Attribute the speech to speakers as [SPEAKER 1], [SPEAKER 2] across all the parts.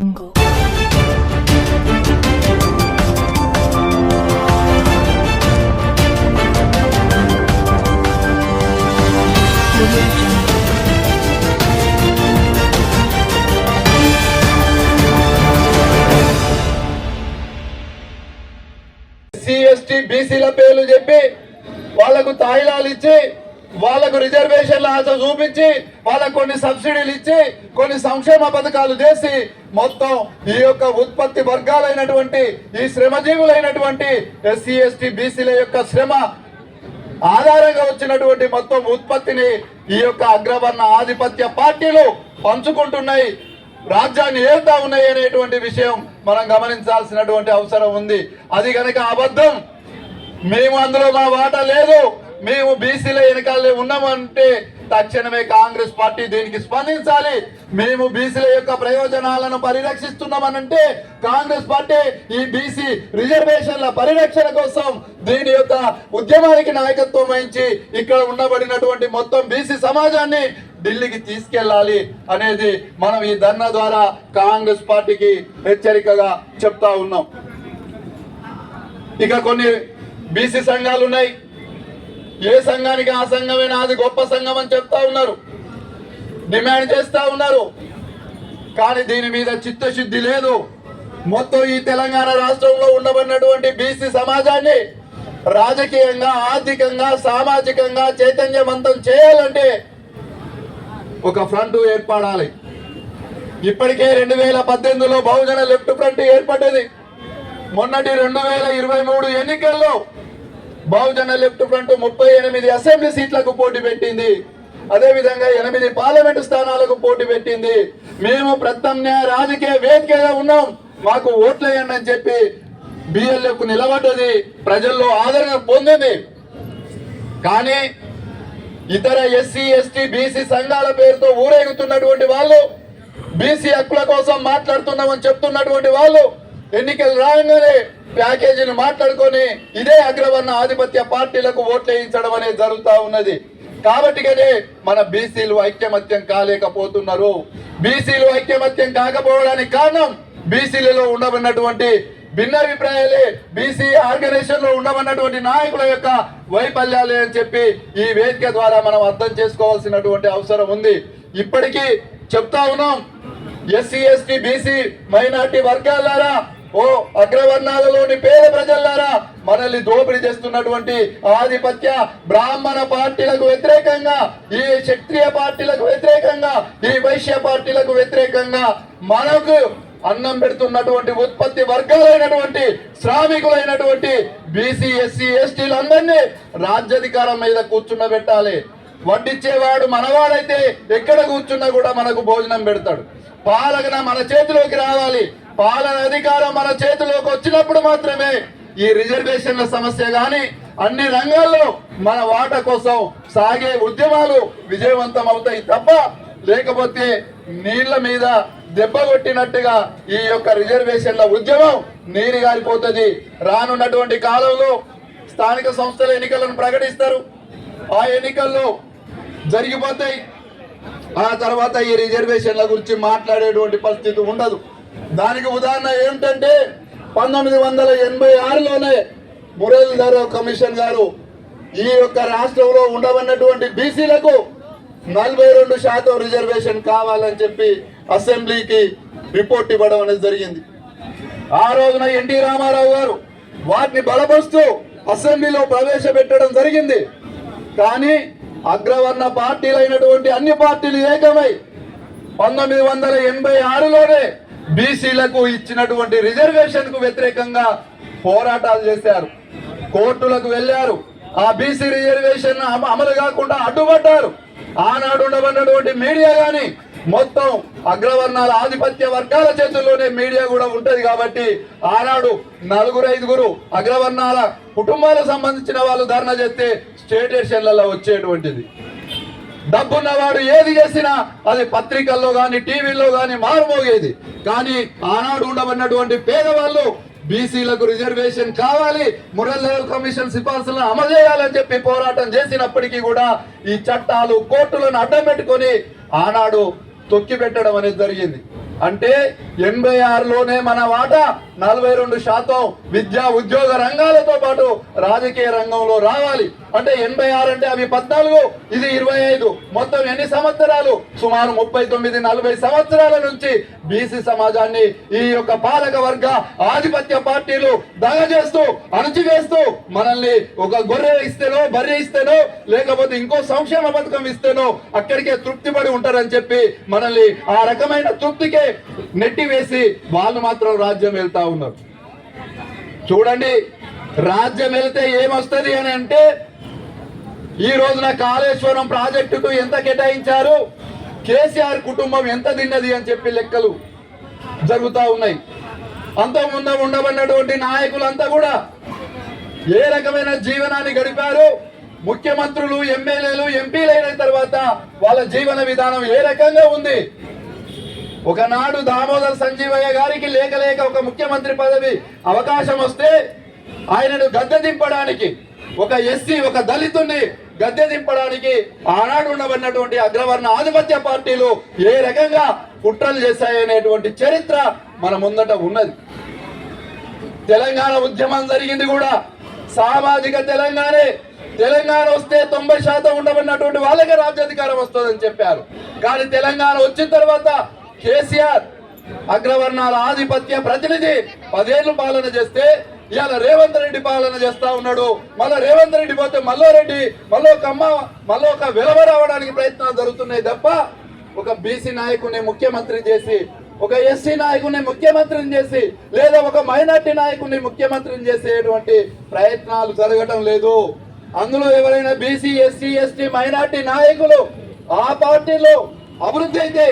[SPEAKER 1] SC బీసీల పేర్లు చెప్పి వాళ్లకు తాయిలాలు ఇచ్చి వాళ్లకు రిజర్వేషన్ల ఆశ చూపించి వాళ్ళకు కొన్ని సబ్సిడీలు ఇచ్చి కొన్ని సంక్షేమ పథకాలు చేసి మొత్తం ఈ యొక్క ఉత్పత్తి వర్గాలైనటువంటి ఈ శ్రమజీవులైనటువంటి ఎస్సీ ఎస్టీ బీసీల యొక్క శ్రమ ఆధారంగా వచ్చినటువంటి మొత్తం ఉత్పత్తిని ఈ యొక్క అగ్రవర్ణ ఆధిపత్య పార్టీలు పంచుకుంటున్నాయి, రాజ్యాన్ని ఏళ్తా ఉన్నాయి అనేటువంటి విషయం మనం గమనించాల్సినటువంటి అవసరం ఉంది. అది కనుక అబద్ధం, మేము అందులో మా వాటా లేదు, మేము బీసీల వెనకాలే ఉన్నామంటే తక్షణమే కాంగ్రెస్ పార్టీ దీనికి స్పందించాలి. మేము బీసీల యొక్క ప్రయోజనాలను పరిరక్షిస్తున్నామనంటే కాంగ్రెస్ పార్టీ ఈ బీసీ రిజర్వేషన్ల పరిరక్షణ కోసం దీని యొక్క ఉద్యమానికి నాయకత్వం వహించి ఇక్కడ ఉండబడినటువంటి మొత్తం బీసీ సమాజాన్ని ఢిల్లీకి తీసుకెళ్లాలి అనేది మనం ఈ ధర్నా ద్వారా కాంగ్రెస్ పార్టీకి హెచ్చరికగా చెప్తా ఉన్నాం. ఇక కొన్ని బీసీ సంఘాలు ఉన్నాయి, ఏ సంఘానికి ఆ సంఘమే నాది గొప్ప సంఘం అని చెప్తా ఉన్నారు, డిమాండ్ చేస్తా ఉన్నారు. కానీ దీని మీద చిత్తశుద్ధి లేదు. మొత్తం ఈ తెలంగాణ రాష్ట్రంలో ఉండబడినటువంటి బీసీ సమాజాన్ని రాజకీయంగా, ఆర్థికంగా, సామాజికంగా చైతన్యవంతం చేయాలంటే ఒక ఫ్రంట్ ఏర్పడాలి. ఇప్పటికే 2018లో బహుజన లెఫ్ట్ ఫ్రంట్ ఏర్పడ్డది. మొన్నటి 2023 ఎన్నికల్లో బహుజన లెఫ్ట్ ఫ్రంట్ 38 అసెంబ్లీ సీట్లకు పోటీ పెట్టింది. అదేవిధంగా 8 పార్లమెంటు స్థానాలకు పోటీ పెట్టింది. మేము ప్రత్యామ్నాయ రాజకీయ వేదికగా ఉన్నాం, మాకు ఓట్లేయండి అని చెప్పి బిఎల్ఎఫ్ నిలబడ్డది, ప్రజల్లో ఆదరణ పొందింది. కానీ ఇతర ఎస్సీ ఎస్టీ బీసీ సంఘాల పేరుతో ఊరేగుతున్నటువంటి వాళ్ళు, బీసీ హక్కుల కోసం మాట్లాడుతున్నామని చెప్తున్నటువంటి వాళ్ళు ఎన్నికలు రాగానే ప్యాకేజీని మాట్లాడుకొని ఇదే అగ్రవర్ణ ఆధిపత్య పార్టీలకు ఓట్లు వేయించడం అనేది జరుగుతూ ఉన్నది. కాబట్టిగానే మన బీసీలు ఐక్యమత్యం కాలేకపోతున్నారు. బీసీలు ఐక్యమత్యం కాకపోవడానికి కారణం బీసీలలో ఉండబడినటువంటి భిన్నాభిప్రాయాలే, బీసీ ఆర్గనైజేషన్ లో ఉండబడినటువంటి నాయకుల యొక్క వైఫల్యాలే అని చెప్పి ఈ వేదిక ద్వారా మనం అర్థం చేసుకోవాల్సినటువంటి అవసరం ఉంది. ఇప్పటికీ చెప్తా ఉన్నాం, ఎస్సీ ఎస్టీ బీసీ మైనార్టీ వర్గాలారా, ఓ అగ్రవర్ణాలలోని పేద ప్రజలారా, మనల్ని దోపిడీ చేస్తున్నటువంటి ఆధిపత్య బ్రాహ్మణ పార్టీలకు వ్యతిరేకంగా, ఈ క్షత్రియ పార్టీలకు వ్యతిరేకంగా, ఈ వైశ్య పార్టీలకు వ్యతిరేకంగా మనకు అన్నం పెడుతున్నటువంటి ఉత్పత్తి వర్గాలైనటువంటి శ్రామికులైనటువంటి బీసీ ఎస్సీ ఎస్టీలందరినీ రాజ్యాధికారం మీద కూర్చున్నబెట్టాలి. వడ్డిచ్చేవాడు మనవాడైతే ఎక్కడ కూర్చున్నా కూడా మనకు భోజనం పెడతాడు. పాలన మన చేతిలోకి రావాలి. పాలన అధికారం మన చేతిలోకి వచ్చినప్పుడు మాత్రమే ఈ రిజర్వేషన్ల సమస్య గాని అన్ని రంగాల్లో మన వాటా కోసం సాగే ఉద్యమాలు విజయవంతం అవుతాయి తప్ప, లేకపోతే నీళ్ల మీద దెబ్బ కొట్టినట్టుగా ఈ యొక్క రిజర్వేషన్ల ఉద్యమం నీరు గారిపోతుంది. రానున్నటువంటి కాలంలో స్థానిక సంస్థల ఎన్నికలను ప్రకటిస్తారు, ఆ ఎన్నికల్లో జరిగిపోతాయి. ఆ తర్వాత ఈ రిజర్వేషన్ల గురించి మాట్లాడేటువంటి పరిస్థితి ఉండదు. దానికి ఉదాహరణ ఏమిటంటే 1986లోనే మురళీధర్ కమిషన్ గారు ఈ యొక్క రాష్ట్రంలో ఉండబడినటువంటి బీసీలకు 42% రిజర్వేషన్ కావాలని చెప్పి అసెంబ్లీకి రిపోర్ట్ ఇవ్వడం అనేది జరిగింది. ఆ రోజున ఎన్టీ రామారావు గారు వాటిని బలపరుస్తూ అసెంబ్లీలో ప్రవేశపెట్టడం జరిగింది. కానీ అగ్రవర్ణ పార్టీలైనటువంటి అన్ని పార్టీలు ఏకమై 1986లోనే బీసీలకు ఇచ్చినటువంటి రిజర్వేషన్ కు వ్యతిరేకంగా పోరాటాలు చేశారు, కోర్టులకు వెళ్లారు. ఆ బీసీ రిజర్వేషన్ అమలు కాకుండా అడ్డుపడ్డారు. ఆనాడు ఉండబడినటువంటి మీడియా గాని మొత్తం అగ్రవర్ణాల ఆధిపత్య వర్గాల చేతుల్లోనే మీడియా కూడా ఉంటది. కాబట్టి ఆనాడు 4-5 అగ్రవర్ణాల కుటుంబాలకు సంబంధించిన వాళ్ళు ధర్నా చేస్తే స్టేషన్లలో వచ్చేటువంటిది. డబ్బున్నవాడు ఏది చేసినా అది పత్రికల్లో గాని టీవీల్లో గాని మారుమోగేది. కానీ ఆనాడు ఉండబడినటువంటి పేదవాళ్ళు బీసీలకు రిజర్వేషన్ కావాలి, మురళీధర్ కమిషన్ సిఫార్సులను అమలు చేయాలని చెప్పి పోరాటం చేసినప్పటికీ కూడా ఈ చట్టాలు కోర్టులను అడ్డం పెట్టుకొని ఆనాడు తొక్కి పెట్టడం అనేది జరిగింది. అంటే 86లోనే మన వాటా 42%. విద్యా ఉద్యోగ రంగాలతో పాటు రాజకీయ రంగంలో రావాలి. అంటే 86 అంటే అవి 14, ఇది 25. మొత్తం ఎన్ని సంవత్సరాలు? సుమారు 39-40 సంవత్సరాల నుంచి బీసీ సమాజాన్ని ఈ యొక్క పాలక వర్గ ఆధిపత్య పార్టీలు దగజేస్తూ అణచివేస్తూ మనల్ని ఒక గొర్రె ఇస్తేనో బర్రె ఇస్తేనో లేకపోతే ఇంకో సంక్షేమ పథకం ఇస్తేనో అక్కడికే తృప్తిపడి ఉంటారని చెప్పి మనల్ని ఆ రకమైన తృప్తికే నెట్టివేసి వాళ్ళు మాత్రం రాజ్యం వెళ్తా ఉన్నారు. చూడండి, రాజ్యం వెళ్తే ఏమొస్తుంది అని అంటే, ఈ రోజున కాళేశ్వరం ప్రాజెక్టుకు ఎంత కేటాయించారు, కేసీఆర్ కుటుంబం ఎంత తిన్నది అని చెప్పి లెక్కలు జరుగుతూ ఉన్నాయి. అంతకుముందు ఉండబడినటువంటి నాయకులంతా కూడా ఏ రకమైన జీవనాన్ని గడిపారు, ముఖ్యమంత్రులు ఎమ్మెల్యేలు ఎంపీలు అయిన తర్వాత వాళ్ళ జీవన విధానం ఏ రకంగా ఉంది. ఒకనాడు దామోదర్ సంజీవయ్య గారికి లేక ఒక ముఖ్యమంత్రి పదవి అవకాశం వస్తే ఆయనను గద్దె దింపడానికి, ఒక ఎస్సీ ఒక దళితుడిని గద్దె దింపడానికి ఆనాడు ఉండబడినటువంటి అగ్రవర్ణ ఆధిపత్య పార్టీలు ఏ రకంగా కుట్రలు చేశాయనేటువంటి చరిత్ర మన ముందట ఉన్నది. తెలంగాణ ఉద్యమం జరిగింది కూడా సామాజిక తెలంగాణే. తెలంగాణ వస్తే 90% ఉండబడినటువంటి వాళ్ళకే రాజ్యాధికారం వస్తుందని చెప్పారు. కానీ తెలంగాణ వచ్చిన తర్వాత కేసీఆర్ అగ్రవర్ణాల ఆధిపత్య ప్రతినిధి 10 ఏళ్లు పాలన చేస్తే ఇవాళ రేవంత్ రెడ్డి పాలన చేస్తా ఉన్నాడు. మళ్ళీ రేవంత్ రెడ్డి పోతే మల్లారెడ్డి మళ్ళీ ఒక వెలవ రావడానికి ప్రయత్నాలు జరుగుతున్నాయి తప్ప ఒక బీసీ నాయకుని ముఖ్యమంత్రి చేసి, ఒక ఎస్సీ నాయకుని ముఖ్యమంత్రిని చేసి, లేదా ఒక మైనార్టీ నాయకుని ముఖ్యమంత్రిని చేసేటువంటి ప్రయత్నాలు జరగటం లేదు. అందులో ఎవరైనా బీసీ ఎస్సీ ఎస్టీ మైనార్టీ నాయకులు ఆ పార్టీలో అభివృద్ధి అయితే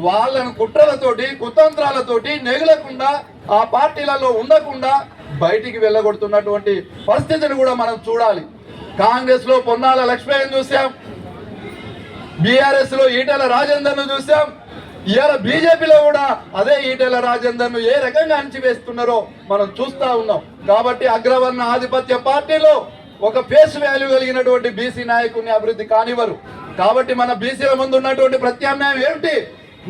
[SPEAKER 1] వాళ్ళను కుట్రలతోటి కుతంత్రాలతోటి నెగలకుండా ఆ పార్టీలలో ఉండకుండా బయటికి వెళ్ళగొడుతున్నటువంటి పరిస్థితిని కూడా మనం చూడాలి. కాంగ్రెస్ లో పొన్నాల లక్ష్మయ్యను చూసాం, బీఆర్ఎస్ లో ఈటెల రాజేందర్ ను చూసాం, ఇవాళ బీజేపీలో కూడా అదే ఈటెల రాజేందర్ ను ఏ రకంగా అణచివేస్తున్నారో మనం చూస్తా ఉన్నాం. కాబట్టి అగ్రవర్ణ ఆధిపత్య పార్టీలో ఒక ఫేస్ వాల్యూ కలిగినటువంటి బీసీ నాయకుడిని అభివృద్ధి కానివ్వరు. కాబట్టి మన బీసీల ముందు ఉన్నటువంటి ప్రత్యామ్నాయం ఏమిటి?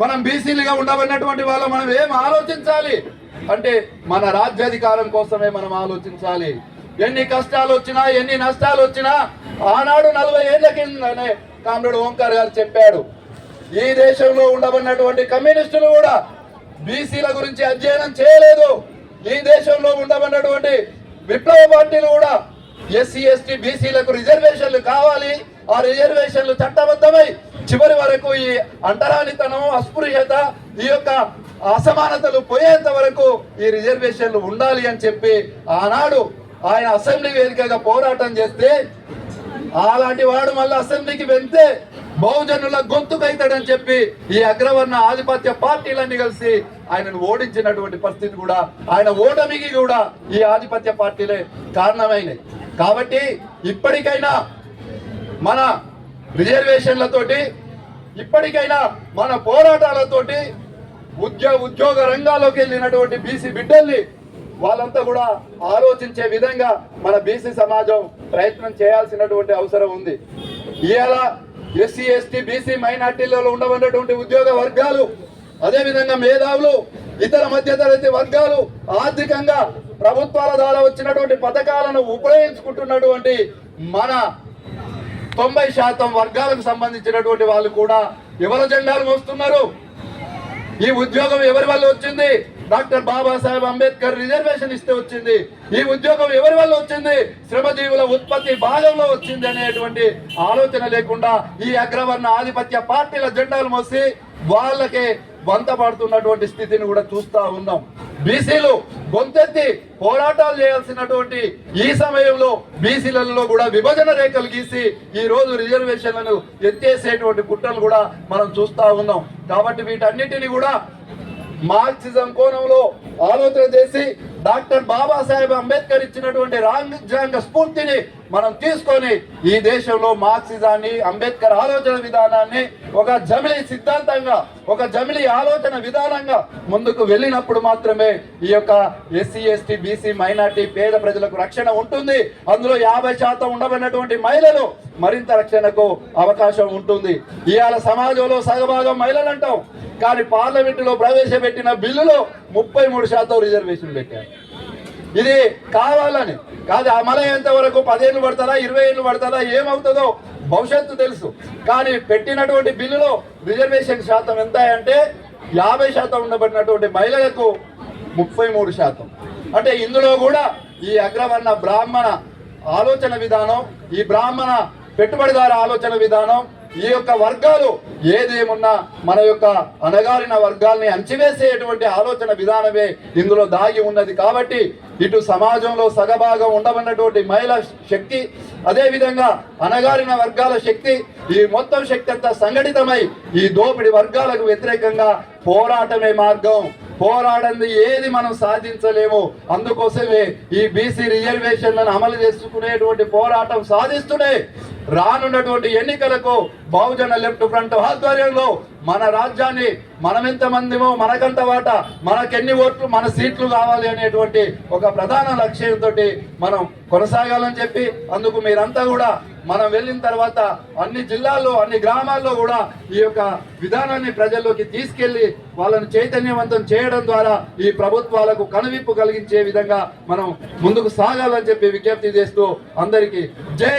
[SPEAKER 1] మనం బీసీలుగా ఉండబడినటువంటి వాళ్ళం మనం ఏం ఆలోచించాలి అంటే మన రాజ్యాధికారం కోసమే మనం ఆలోచించాలి. ఎన్ని కష్టాలు వచ్చినా ఎన్ని నష్టాలు వచ్చినా ఆనాడు 40 ఏళ్ల కిందనే కామ్రేడ్ ఓంకార్ గారు చెప్పాడు, ఈ దేశంలో ఉండబడినటువంటి కమ్యూనిస్టులు కూడా బీసీల గురించి అధ్యయనం చేయలేదు. ఈ దేశంలో ఉండబడినటువంటి విప్లవ పార్టీలు కూడా ఎస్సీ ఎస్టీ బీసీలకు రిజర్వేషన్లు కావాలి, ఆ రిజర్వేషన్లు చట్టబద్ధమై చివరి వరకు ఈ అంటరానితనం అస్పృశ్యత ఈ యొక్క అసమానతలు పోయేంత వరకు ఈ రిజర్వేషన్లు ఉండాలి అని చెప్పి ఆనాడు ఆయన అసెంబ్లీ వేదికగా పోరాటం చేస్తే, అలాంటి వాడు మళ్ళీ అసెంబ్లీకి వెళ్తే బహుజనుల గొంతుకైతాడని చెప్పి ఈ అగ్రవర్ణ ఆధిపత్య పార్టీలన్నీ కలిసి ఆయనను ఓడించినటువంటి పరిస్థితి కూడా, ఆయన ఓటమికి కూడా ఈ ఆధిపత్య పార్టీలే కారణమైనవి. కాబట్టి ఇప్పటికైనా మన రిజర్వేషన్లతోటి, ఇప్పటికైనా మన పోరాటాలతోటి ఉద్యోగ రంగాల్లోకి వెళ్ళినటువంటి బీసీ బిడ్డల్ని వాళ్ళంతా కూడా ఆలోచించే విధంగా మన బీసీ సమాజం ప్రయత్నం చేయాల్సినటువంటి అవసరం ఉంది. ఇవాళ ఎస్సీ ఎస్టీ బీసీ మైనార్టీలలో ఉండబడినటువంటి ఉద్యోగ వర్గాలు, అదేవిధంగా మేధావులు, ఇతర మధ్యతరగతి వర్గాలు ఆర్థికంగా ప్రభుత్వాల ద్వారా వచ్చినటువంటి పథకాలను ఉపయోగించుకుంటున్నటువంటి మన 90% వర్గాలకు సంబంధించినటువంటి వాళ్ళు కూడా ఎవరి జెండాలు మోస్తున్నారు? ఈ ఉద్యోగం ఎవరి వల్ల వచ్చింది? డాక్టర్ బాబాసాహెబ్ అంబేద్కర్ రిజర్వేషన్ ఇస్తే వచ్చింది. ఈ ఉద్యోగం ఎవరి వల్ల వచ్చింది? శ్రమజీవుల ఉత్పత్తి భాగంలో వచ్చింది అనేటువంటి ఆలోచన లేకుండా ఈ అగ్రవర్ణ ఆధిపత్య పార్టీల జెండాలు మోసి వాళ్ళకే వంత పడుతున్నటువంటి స్థితిని కూడా చూస్తా ఉన్నాం. బీసీలు గొంతెత్తి పోరాటాలు చేయాల్సినటువంటి ఈ సమయంలో బీసీలలో కూడా విభజన రేఖలు గీసి ఈ రోజు రిజర్వేషన్లను ఎత్తేసేటువంటి కుట్రలు కూడా మనం చూస్తా ఉన్నాం. కాబట్టి వీటన్నిటిని కూడా మార్క్సిజం కోణంలో ఆలోచన చేసి డాక్టర్ బాబాసాహెబ్ అంబేద్కర్ ఇచ్చినటువంటి రాజ్యాంగ స్ఫూర్తిని మనం తీసుకొని ఈ దేశంలో మార్క్సిజాన్ని, అంబేద్కర్ ఆలోచన విధానాన్ని ఒక జమిలి సిద్ధాంతంగా, ఒక జమిలి ఆలోచన విధానంగా ముందుకు వెళ్ళినప్పుడు మాత్రమే ఈ యొక్క ఎస్సీ ఎస్టీ బీసీ మైనార్టీ పేద ప్రజలకు రక్షణ ఉంటుంది. అందులో 50% ఉండబడినటువంటి మహిళలు మరింత రక్షణకు అవకాశం ఉంటుంది. ఇవాళ సమాజంలో సగభాగం మహిళలు అంటాం, కానీ పార్లమెంటులో ప్రవేశపెట్టిన బిల్లులో 33% రిజర్వేషన్ పెట్టారు. ఇది కావాలని కాదు. అమలయ్యేంత వరకు 10 ఏళ్ళు పడతారా 20 ఏళ్ళు పడతారా ఏమవుతుందో భవిష్యత్తు తెలుసు. కానీ పెట్టినటువంటి బిల్లులో రిజర్వేషన్ శాతం ఎంత అంటే 50% ఉండబడినటువంటి మహిళలకు 33%. అంటే ఇందులో కూడా ఈ అగ్రవర్ణ బ్రాహ్మణ ఆలోచన విధానం, ఈ బ్రాహ్మణ పెట్టుబడిదారు ఆలోచన విధానం, ఈ యొక్క వర్గాలు ఏదేమున్నా మన యొక్క అణగారిన వర్గాల్ని అణచివేసేటువంటి ఆలోచన విధానమే ఇందులో దాగి ఉన్నది. కాబట్టి ఇటు సమాజంలో సగభాగం ఉండబడినటువంటి మహిళా శక్తి, అదేవిధంగా అణగారిన వర్గాల శక్తి, ఈ మొత్తం శక్తి అంతా సంఘటితమై ఈ దోపిడి వర్గాలకు వ్యతిరేకంగా పోరాటమే మార్గం. పోరాడింది ఏది మనం సాధించలేము. అందుకోసమే ఈ బీసీ రిజర్వేషన్లను అమలు చేసుకునేటువంటి పోరాటం సాధిస్తూనే రానున్నటువంటి ఎన్నికలకు బహుజన లెఫ్ట్ ఫ్రంట్ ఆధ్వర్యంలో మన రాజ్యాన్ని మనమెంత మందిమో మనకంత వాటా, మనకెన్ని ఓట్లు మన సీట్లు కావాలి అనేటువంటి ఒక ప్రధాన లక్ష్యంతో మనం కొనసాగాలని చెప్పి, అందుకు మీరంతా కూడా మనం వెళ్ళిన తర్వాత అన్ని జిల్లాల్లో అన్ని గ్రామాల్లో కూడా ఈ యొక్క విధానాన్ని ప్రజల్లోకి తీసుకెళ్లి వాళ్ళని చైతన్యవంతం చేయడం ద్వారా ఈ ప్రభుత్వాలకు కనువిప్పు కలిగించే విధంగా మనం ముందుకు సాగాలని చెప్పి విజ్ఞప్తి చేస్తూ అందరికీ జై